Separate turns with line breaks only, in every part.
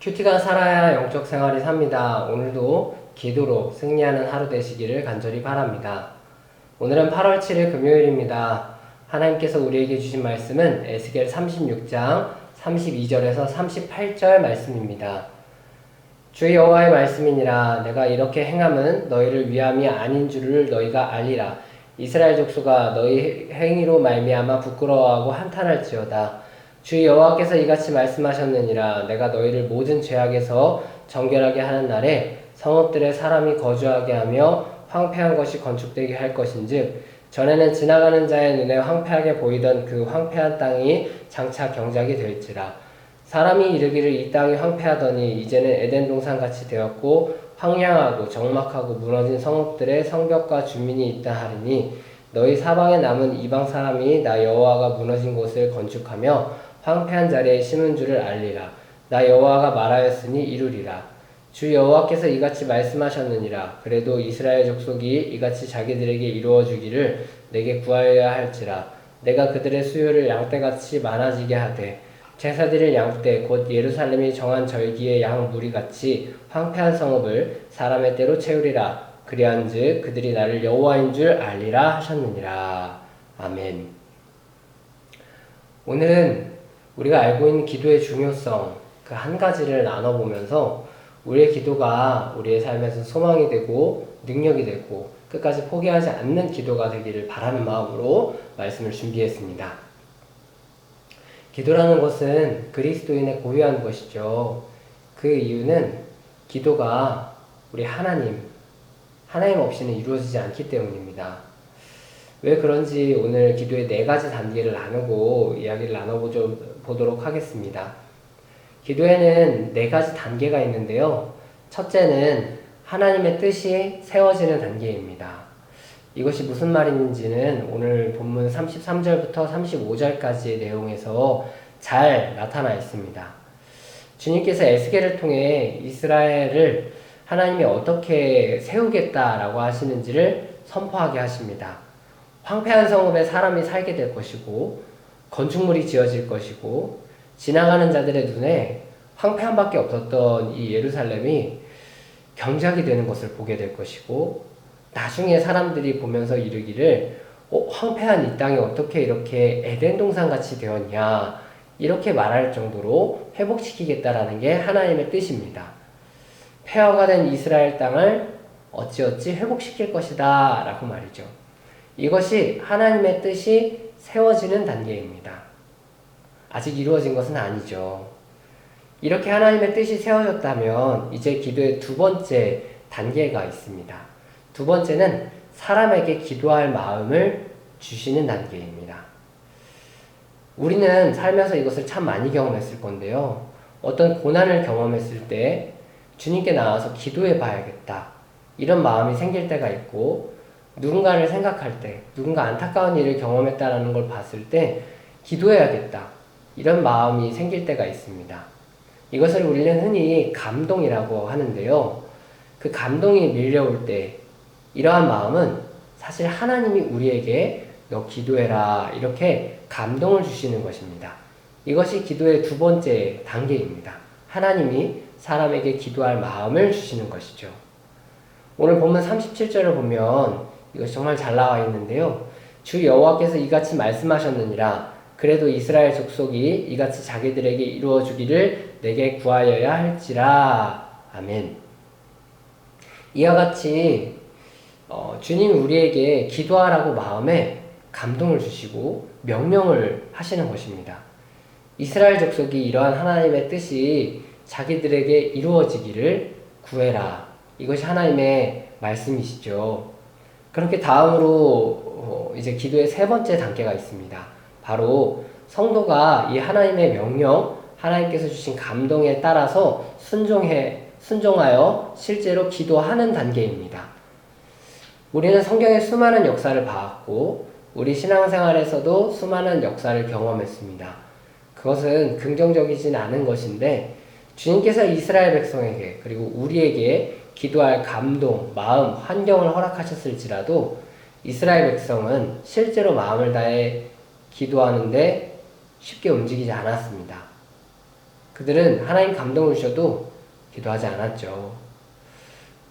큐티가 살아야 영적 생활이 삽니다. 오늘도 기도로 승리하는 하루 되시기를 간절히 바랍니다. 오늘은 8월 7일 금요일입니다. 하나님께서 우리에게 주신 말씀은 에스겔 36장 32절에서 38절 말씀입니다. 주 여호와의 말씀이니라. 내가 이렇게 행함은 너희를 위함이 아닌 줄을 너희가 알리라. 이스라엘 족속아, 너희 행위로 말미암아 부끄러워하고 한탄할지어다. 주 여호와께서 이같이 말씀하셨느니라. 내가 너희를 모든 죄악에서 정결하게 하는 날에 성읍들에 사람이 거주하게 하며 황폐한 것이 건축되게 할 것인즉, 전에는 지나가는 자의 눈에 황폐하게 보이던 그 황폐한 땅이 장차 경작이 될지라. 사람이 이르기를 이 땅이 황폐하더니 이제는 에덴 동산같이 되었고 황량하고 적막하고 무너진 성읍들의 성벽과 주민이 있다 하리니, 너희 사방에 남은 이방 사람이 나 여호와가 무너진 곳을 건축하며 황폐한 자리에 심은 줄을 알리라. 나 여호와가 말하였으니 이루리라. 주 여호와께서 이같이 말씀하셨느니라. 그래도 이스라엘 족속이 이같이 자기들에게 이루어 주기를 내게 구하여야 할지라. 내가 그들의 수요를 양떼같이 많아지게 하되 제사드릴 양떼 곧 예루살렘이 정한 절기의 양 무리같이 황폐한 성읍을 사람의 떼로 채우리라. 그리한즉 그들이 나를 여호와인 줄 알리라 하셨느니라. 아멘. 오늘은 우리가 알고 있는 기도의 중요성 그 한 가지를 나눠보면서 우리의 기도가 우리의 삶에서 소망이 되고 능력이 되고 끝까지 포기하지 않는 기도가 되기를 바라는 마음으로 말씀을 준비했습니다. 기도라는 것은 그리스도인의 고유한 것이죠. 그 이유는 기도가 우리 하나님 없이는 이루어지지 않기 때문입니다. 왜 그런지 오늘 기도의 4가지 단계를 나누고 이야기를 나눠보도록 하겠습니다. 기도에는 4가지 단계가 있는데요. 첫째는 하나님의 뜻이 세워지는 단계입니다. 이것이 무슨 말인지는 오늘 본문 33절부터 35절까지의 내용에서 잘 나타나 있습니다. 주님께서 에스겔을 통해 이스라엘을 하나님이 어떻게 세우겠다라고 하시는지를 선포하게 하십니다. 황폐한 성읍에 사람이 살게 될 것이고 건축물이 지어질 것이고 지나가는 자들의 눈에 황폐함밖에 없었던 이 예루살렘이 경작이 되는 것을 보게 될 것이고, 나중에 사람들이 보면서 이르기를 황폐한 이 땅이 어떻게 이렇게 에덴 동산같이 되었냐, 이렇게 말할 정도로 회복시키겠다라는 게 하나님의 뜻입니다. 폐허가 된 이스라엘 땅을 어찌어찌 회복시킬 것이다 라고 말이죠. 이것이 하나님의 뜻이 세워지는 단계입니다. 아직 이루어진 것은 아니죠. 이렇게 하나님의 뜻이 세워졌다면 이제 기도의 2번째 단계가 있습니다. 2번째는 사람에게 기도할 마음을 주시는 단계입니다. 우리는 살면서 이것을 참 많이 경험했을 건데요. 어떤 고난을 경험했을 때 주님께 나와서 기도해 봐야겠다, 이런 마음이 생길 때가 있고, 누군가를 생각할 때, 누군가 안타까운 일을 경험했다는 걸 봤을 때 기도해야겠다, 이런 마음이 생길 때가 있습니다. 이것을 우리는 흔히 감동이라고 하는데요. 그 감동이 밀려올 때 이러한 마음은 사실 하나님이 우리에게 너 기도해라, 이렇게 감동을 주시는 것입니다. 이것이 기도의 2번째 단계입니다. 하나님이 사람에게 기도할 마음을 주시는 것이죠. 오늘 본문 37절을 보면 이것이 정말 잘 나와 있는데요. 주 여호와께서 이같이 말씀하셨느니라. 그래도 이스라엘 족속이 이같이 자기들에게 이루어 주기를 내게 구하여야 할지라. 아멘. 이와 같이 주님이 우리에게 기도하라고 마음에 감동을 주시고 명령을 하시는 것입니다. 이스라엘 족속이 이러한 하나님의 뜻이 자기들에게 이루어지기를 구해라. 이것이 하나님의 말씀이시죠. 그렇게 다음으로 이제 기도의 3번째 단계가 있습니다. 바로 성도가 이 하나님의 명령, 하나님께서 주신 감동에 따라서 순종하여 실제로 기도하는 단계입니다. 우리는 성경의 수많은 역사를 봐왔고 우리 신앙생활에서도 수많은 역사를 경험했습니다. 그것은 긍정적이진 않은 것인데, 주님께서 이스라엘 백성에게 그리고 우리에게 기도할 감동, 마음, 환경을 허락하셨을지라도 이스라엘 백성은 실제로 마음을 다해 기도하는데 쉽게 움직이지 않았습니다. 그들은 하나님 감동을 주셔도 기도하지 않았죠.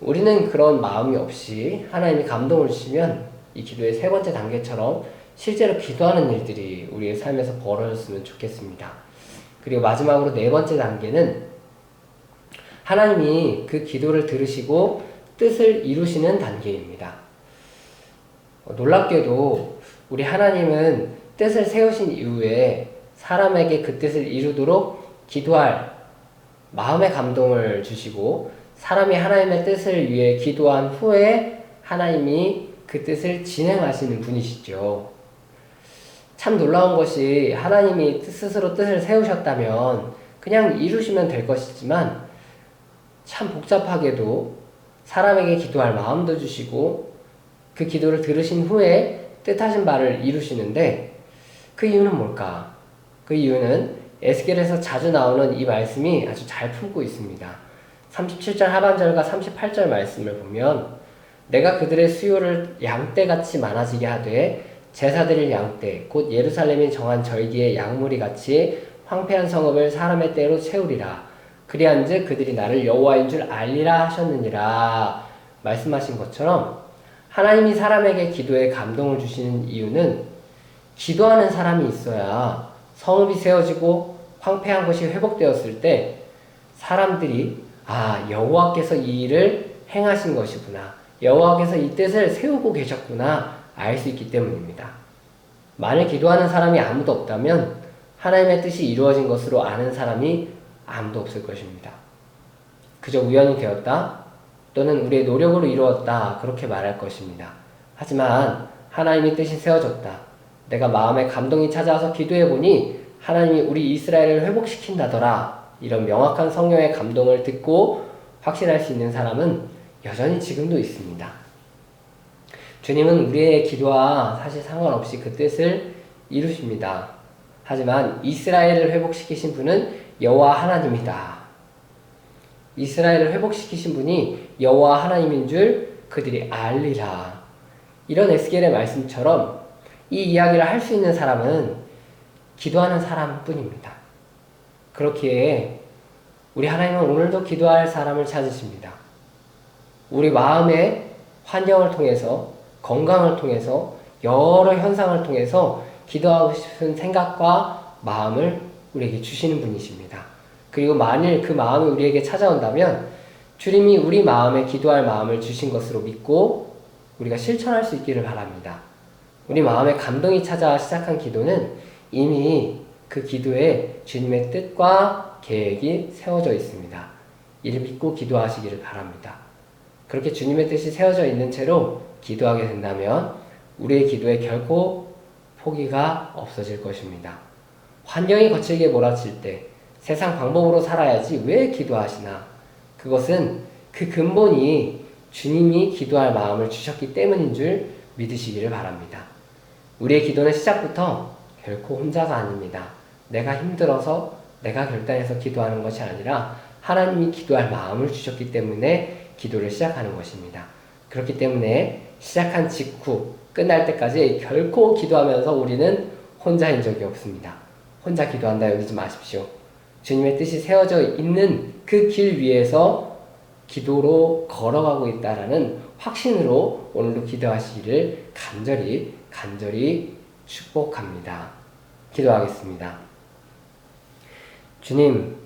우리는 그런 마음이 없이 하나님이 감동을 주시면 이 기도의 세 번째 단계처럼 실제로 기도하는 일들이 우리의 삶에서 벌어졌으면 좋겠습니다. 그리고 마지막으로 네 번째 단계는 하나님이 그 기도를 들으시고 뜻을 이루시는 단계입니다. 놀랍게도 우리 하나님은 뜻을 세우신 이후에 사람에게 그 뜻을 이루도록 기도할 마음의 감동을 주시고, 사람이 하나님의 뜻을 위해 기도한 후에 하나님이 그 뜻을 진행하시는 분이시죠. 참 놀라운 것이, 하나님이 스스로 뜻을 세우셨다면 그냥 이루시면 될 것이지만 참 복잡하게도 사람에게 기도할 마음도 주시고 그 기도를 들으신 후에 뜻하신 바를 이루시는데, 그 이유는 뭘까? 그 이유는 에스겔에서 자주 나오는 이 말씀이 아주 잘 품고 있습니다. 37절 하반절과 38절 말씀을 보면, 내가 그들의 수요를 양떼같이 많아지게 하되 제사드릴 양떼 곧 예루살렘이 정한 절기의 양무리같이 황폐한 성읍을 사람의 떼로 채우리라. 그리한즉 그들이 나를 여호와인 줄 알리라 하셨느니라. 말씀하신 것처럼 하나님이 사람에게 기도에 감동을 주시는 이유는, 기도하는 사람이 있어야 성읍이 세워지고 황폐한 것이 회복되었을 때 사람들이 여호와께서 이 일을 행하신 것이구나, 여호와께서 이 뜻을 세우고 계셨구나 알 수 있기 때문입니다. 만일 기도하는 사람이 아무도 없다면 하나님의 뜻이 이루어진 것으로 아는 사람이 아무도 없을 것입니다. 그저 우연히 되었다 또는 우리의 노력으로 이루었다 그렇게 말할 것입니다. 하지만 하나님의 뜻이 세워졌다, 내가 마음에 감동이 찾아와서 기도해보니 하나님이 우리 이스라엘을 회복시킨다더라, 이런 명확한 성령의 감동을 듣고 확신할 수 있는 사람은 여전히 지금도 있습니다. 주님은 우리의 기도와 사실 상관없이 그 뜻을 이루십니다. 하지만 이스라엘을 회복시키신 분은 여호와 하나님이다. 이스라엘을 회복시키신 분이 여호와 하나님인 줄 그들이 알리라. 이런 에스겔의 말씀처럼 이 이야기를 할 수 있는 사람은 기도하는 사람뿐입니다. 그렇기에 우리 하나님은 오늘도 기도할 사람을 찾으십니다. 우리 마음의 환경을 통해서, 건강을 통해서, 여러 현상을 통해서 기도하고 싶은 생각과 마음을 우리에게 주시는 분이십니다. 그리고 만일 그 마음이 우리에게 찾아온다면 주님이 우리 마음에 기도할 마음을 주신 것으로 믿고 우리가 실천할 수 있기를 바랍니다. 우리 마음에 감동이 찾아와 시작한 기도는 이미 그 기도에 주님의 뜻과 계획이 세워져 있습니다. 이를 믿고 기도하시기를 바랍니다. 그렇게 주님의 뜻이 세워져 있는 채로 기도하게 된다면 우리의 기도에 결코 포기가 없어질 것입니다. 환경이 거칠게 몰아칠 때 세상 방법으로 살아야지 왜 기도하시나? 그것은 그 근본이 주님이 기도할 마음을 주셨기 때문인 줄 믿으시기를 바랍니다. 우리의 기도는 시작부터 결코 혼자가 아닙니다. 내가 힘들어서, 내가 결단해서 기도하는 것이 아니라 하나님이 기도할 마음을 주셨기 때문에 기도를 시작하는 것입니다. 그렇기 때문에 시작한 직후 끝날 때까지 결코 기도하면서 우리는 혼자인 적이 없습니다. 혼자 기도한다 여기지 마십시오. 주님의 뜻이 세워져 있는 그 길 위에서 기도로 걸어가고 있다라는 확신으로 오늘도 기도하시기를 간절히 축복합니다. 기도하겠습니다. 주님,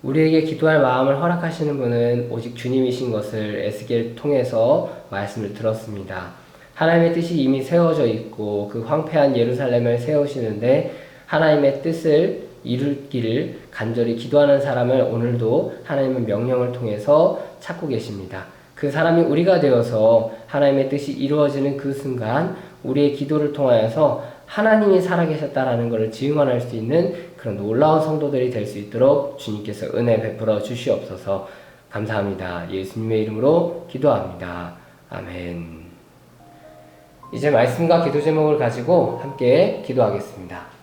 우리에게 기도할 마음을 허락하시는 분은 오직 주님이신 것을 에스겔 통해서 말씀을 들었습니다. 하나님의 뜻이 이미 세워져 있고 그 황폐한 예루살렘을 세우시는데 하나님의 뜻을 이루기를 간절히 기도하는 사람을 오늘도 하나님의 명령을 통해서 찾고 계십니다. 그 사람이 우리가 되어서 하나님의 뜻이 이루어지는 그 순간 우리의 기도를 통하여서 하나님이 살아계셨다라는 것을 증언할 수 있는 그런 놀라운 성도들이 될 수 있도록 주님께서 은혜 베풀어 주시옵소서. 감사합니다. 예수님의 이름으로 기도합니다. 아멘. 이제 말씀과 기도 제목을 가지고 함께 기도하겠습니다.